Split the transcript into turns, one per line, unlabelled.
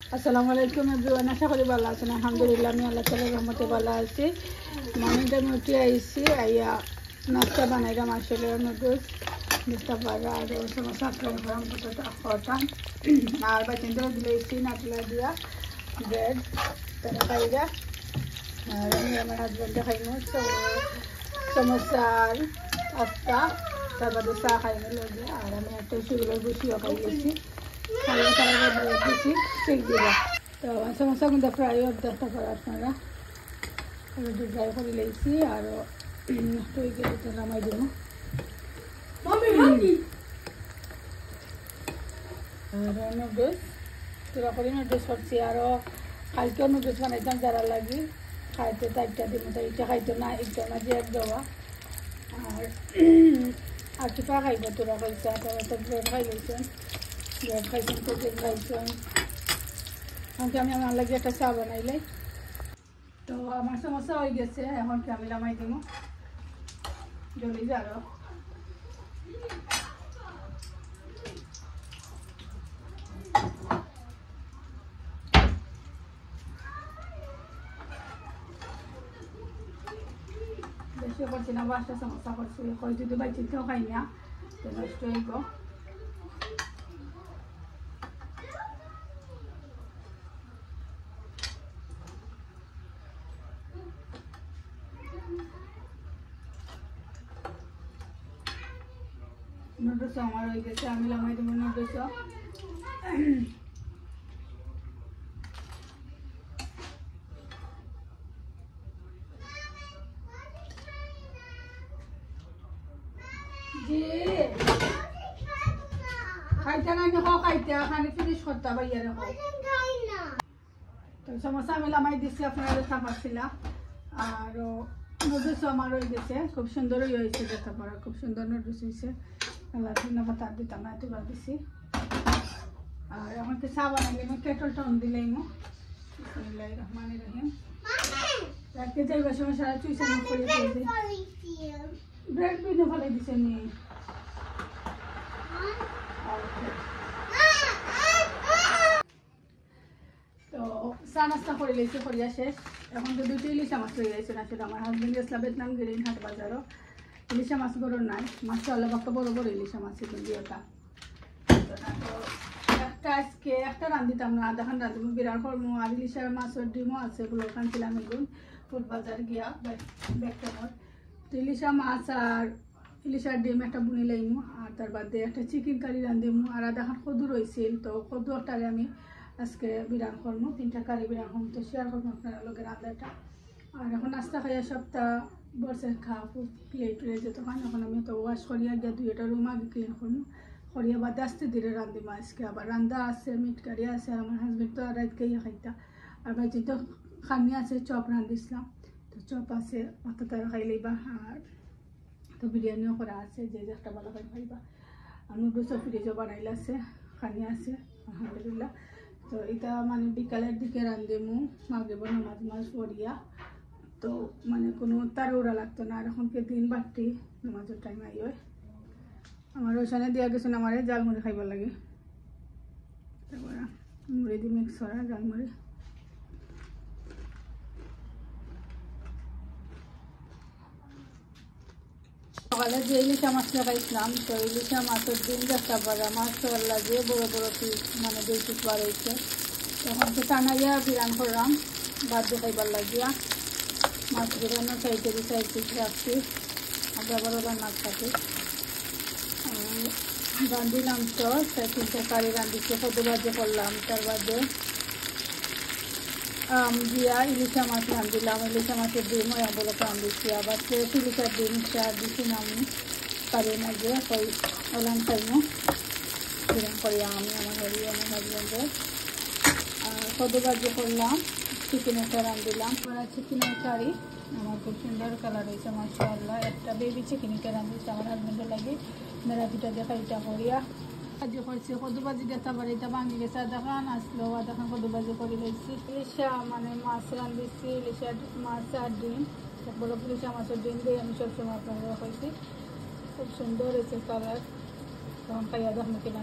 আসসালামু আলাইকুম এভরিওয়ান, আশা করি ভালো আছেন। আলহামদুলিল্লাহ আমি আল্লাহ তাআলার রহমতে ভালো আছি। মর্নিংটা আমি উঠে আইসি আইয়া নাস্তা বানাইলাম, আসলে নুডলস নাস্তা বাজা আর সমস্যা ফ্রাই করতাম আর বাচ্চাদের দিলেছি নাটলা দিয়া ব্রেড তারা খাইরা আর আমি আমার হাজব্যান্ডে খাইমু সমস্যা আর আস্তা তারপরে চা খাইমু লগে আর আমি একটা শুরুর বসিও খাই গেছি ঠিক দিবা। তো সমস্যা কিন্তু ফ্রাই অর্ধেকটা করা আপনারা অলরেডি ফ্রাই করে লেছি আরও হয়ে গেলে তো নামাই দেবো। আর নুডলস তোরা করে নুডলস করছি, আরও কালকেও নুডলস বানাইতাম যারা লাগি খাইতে 4টা দিব, তো এটা খাইতো না এটা না যে এক দেওয়া আর টিপা খাইব তোরা খাইছে তো ব্রেড খাই লইছেন ব্রেড খাইছেন কোকেন খাইছেন আমাকে আমি আমার লাগে একটা চা বানাইলাই। তো আমার সমস্যা হয়ে গেছে, এখন কি আমি নামাই দিব জলদি যারো বেশি করছি না, 5টা সমস্যা করছি কই যদি বাইচিতেও খাই না তো নষ্ট হইব। নুডলস আমার হয়ে গেছে, আমি নামাই দেবো নুডলস। জি খাইতে নাই না খাইতে খানি ফিনিশ করতে ভাইয়া রে তো সমস্যা আমি নামাই দিচ্ছি, আপনারা দেখা পাচ্ছিলাম। আর নুডলস আমার হয়ে গেছে, খুব সুন্দরই হয়েছে, দেখা পড়া খুব সুন্দর নুডলস হয়েছে। ধন্যবাদ তার দিতাম না এতবার দিছি। আর এখন তো চা বানাইলে আমি কেটল টন দিলাম বিসমিল্লাহির রহমানির রহিম। রাখতে যাইবার সময় সারা চুইসা মুখ করে দিয়েছে ব্রেড বিনে ফেলে দিছে নি। তো চা নাস্তা করে লেছে করিয়া শেষ, এখন তো 2টি ইলিশা মাছ হয়ে গেছে না, সেটা আমার হাজবেন্ড গেছিলাম বেতনাম গ্রিন হাট বাজারও। ইলিশা মাছ গরুর নাই, মাছটা আল্লাহ বাক্কা বড় বড় ইলিশা মাছ কিন্তু ওটা তো একটা আজকে একটা রান্ধিতাম না, আধা খান রাঁধিব বিরাট কর্ম। আর ইলিশার মাছের ডিমও আছে, ওগুলো কানছিলাম এগুলো ফুল বাজার গিয়া ব্যাগটামর। তো ইলিশা মাছ আর ইলিশার ডিম একটা বুনি লাইমু আর তার বাদে একটা চিকেন কারি রাঁধিমু আর আধা খান কদু রয়েছিল, তো কদু একটারে আমি আজকে বিরান করবো, 3টা কারি বিরান করবো, তো শেয়ার করবো আপনারা লোকের রান্নাটা। আর এখন নাস্তা খাইয়া সপ্তাহ বর্ষের খাওয়া প্লেট রয়েছে, তখন এখন আমি তো ওয়াশ করিয়া গিয়া 2টা রুম আগে ক্লিন করবো করিয়া বাদে আস্তে ধীরে রাঁধিমা। আজকে আবার রান্দা আছে, মিট কারি আছে, আর আমার হাজবেন্ড তো আর রাতকে খাইতা আর ভাইজি তো খানি আছে, চপ রাঁধিছিলাম তো চপ আছে অত তারা খাইলেইবা। আর তো বিরিয়ানিও করা আছে, যে একটা ভালো করে খাইবা। আর নুডলসও ফ্রিজও বানাইলে আছে, খানি আছে আলহামদুলিল্লাহ। তো এটা মানে বিকালের দিকে রাঁধিমু মাগরিবের নামাজ পড়িয়া, তো মানে কোনো তাড়াহুড়া লাগতো না। আর এখন কে 3 বাটি নামাজের টাইম আই হয়। আমার ওইখানে দিয়া গেছেন আমার জালমুড়ি খাইবার লাগে, তারপরে মুড়ি দিয়ে মিক্স করা জালমুড়ি। সকালে যে ইলিশা মাছ লাগাইছিলাম, তো ইলিশা মাছের ডিম দেখা পারা মাছাল্লাহ যে বড় বড় পিস মানে 2 পিস বার হয়েছে, তখন তো টানাইয়া বিরান করলাম বাদ খাইবার লাগিয়া। মাছ বিরানো সাইডে 2 পিস রাখছি, আমরা আবার রান্নার সাথে রাঁধিলাম। তো 3টা কারি রাঁধিছে, কদু ভাজি করলাম, তার বাদে দিয়া ইলিশা মাছ রাঁধিলাম, ইলিশা মাছের ডিম বলে রাঁধিছি। আবার ইলিশার ডিমটা দিছি না আমি পারি না যে ওই ওলান খাইমু বিরান করিয়া আমি আমার হরি আমার হাজবেন্ডের। আর কদু ভাজি করলাম, চিকেন একটা রাঁধিলাম, চিকেনের কারি আমার খুব সুন্দর কালার হয়েছে মাশাআল্লাহ। একটা বেবি চিকেনকে রাঁধিছে আমার হাজবেন্ডের লাগে, মেরা 2টা দেখা এটা করিয়া ভাজি করছি। কদু ভাজি দেখতে পারি এটা ভাঙি গেছে, দেখান আসলো দেখান কদু ভাজি করে লইছি। ইলিশা মানে মাছ রাঁধিছি, ইলিশা মাছ আর ডিম, বড় ইলিশা মাছের ডিম দিয়ে আমি সবসময় আপনারা খাইছি, খুব সুন্দর হয়েছে কালার। তখন খাইয়া দেখুন কিনা।